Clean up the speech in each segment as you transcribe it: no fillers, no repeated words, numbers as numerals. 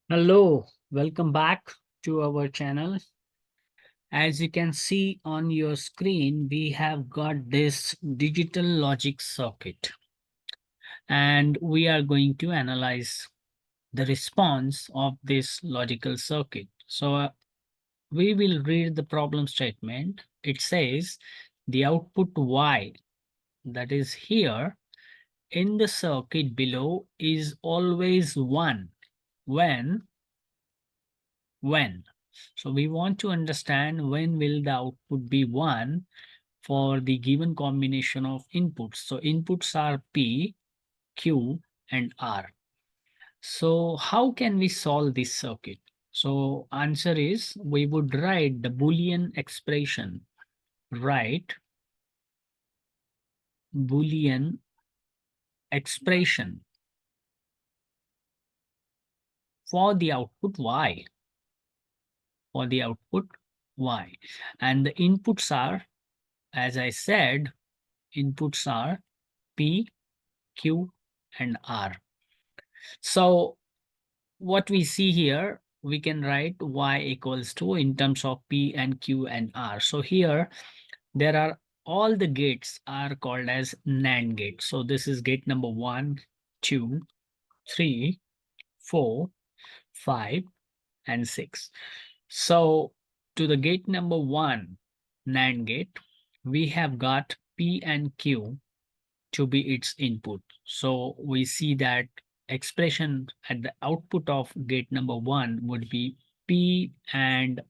Hello, welcome back to our channel. As you can see on your screen, we have got this digital logic circuit, and we are going to analyze the response of this logical circuit. So we will read the problem statement. It says the output Y, that is here in the circuit below, is always 1 when when. So we want to understand when will the output be 1 for the given combination of inputs. So inputs are P, Q, and R. So how can we solve this circuit? So answer is we would write the Boolean expression, write Boolean expression for the output Y, for the output Y. And the inputs are, as I said, inputs are P, Q, and R. So what we see here, we can write Y equals to in terms of P and Q and R. So here there are all the gates are called as NAND gates. So this is gate number 1, 2, 3, 4, 5, and 6. So to the gate number 1 NAND gate, we have got P and Q to be its input. So we see that expression at the output of gate number 1 would be P and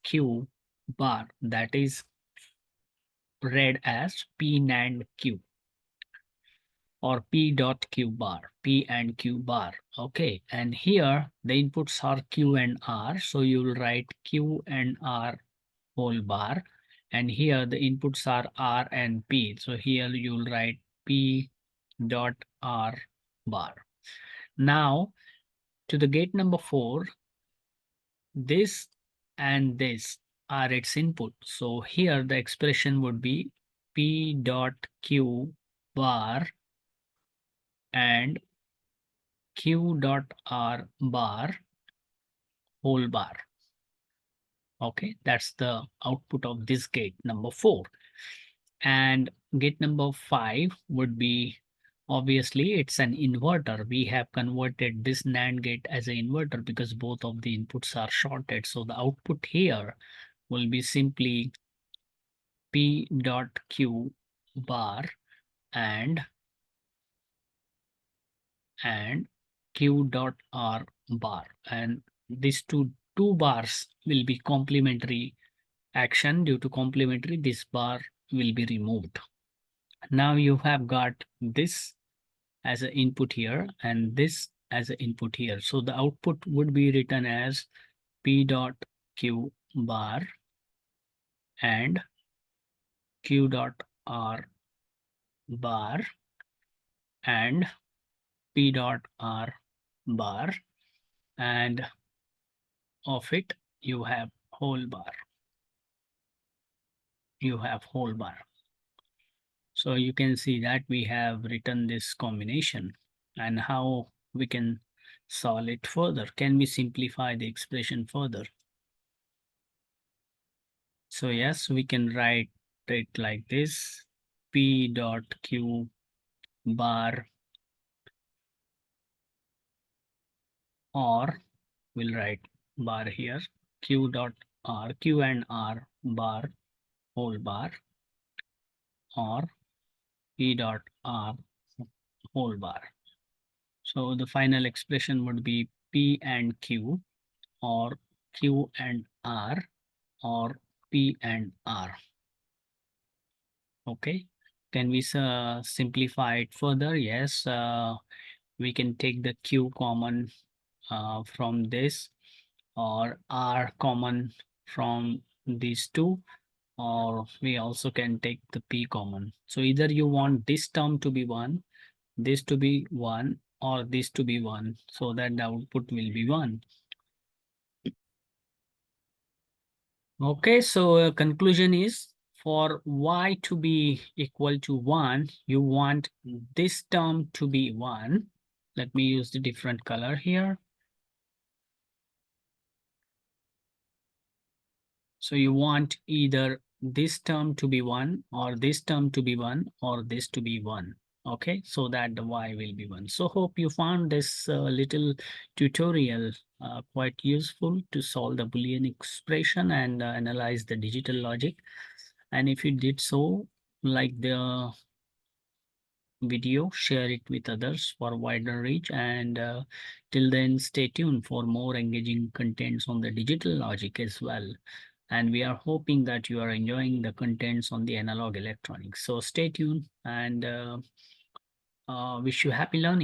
Q bar, that is read as P NAND Q or P dot Q bar, P and Q bar. Okay, and here the inputs are Q and R, so you will write Q and R whole bar, and here the inputs are R and P, so here you will write P dot R bar. Now to the gate number 4, this and this are its input. So here the expression would be P dot Q bar and Q dot R bar whole bar. Okay, that's the output of this gate number 4. And gate number 5 would be, obviously it's an inverter. We have converted this NAND gate as an inverter because both of the inputs are shorted. So the output here will be simply P dot Q bar and Q dot R bar. And these two bars will be complementary action. Due to complementary, this bar will be removed. Now you have got this as an input here and this as an input here. So the output would be written as P dot Q bar and Q dot R bar and P dot R bar, and of it you have whole bar. You have whole bar. So you can see that we have written this combination, and how we can solve it further. Can we simplify the expression further? So yes, we can write it like this: P dot Q bar, or we'll write bar here, Q dot R, Q and R bar whole bar, or P dot R whole bar. So the final expression would be P and Q, or Q and R, or P and R. Okay, can we simplify it further? Yes, we can take the Q common from this, or R common from these two, or we also can take the P common. So either you want this term to be 1, this to be 1, or this to be 1, so that the output will be 1. Okay, so conclusion is, for Y to be equal to 1, you want this term to be 1. Let me use the different color here. So you want either this term to be 1 or this term to be 1 or this to be 1. Okay, so that the y will be 1. So hope you found this little tutorial quite useful to solve the Boolean expression and analyze the digital logic. And if you did so, like the video, share it with others for wider reach, and till then stay tuned for more engaging contents on the digital logic as well. And we are hoping that you are enjoying the contents on the analog electronics. So stay tuned, and wish you happy learning.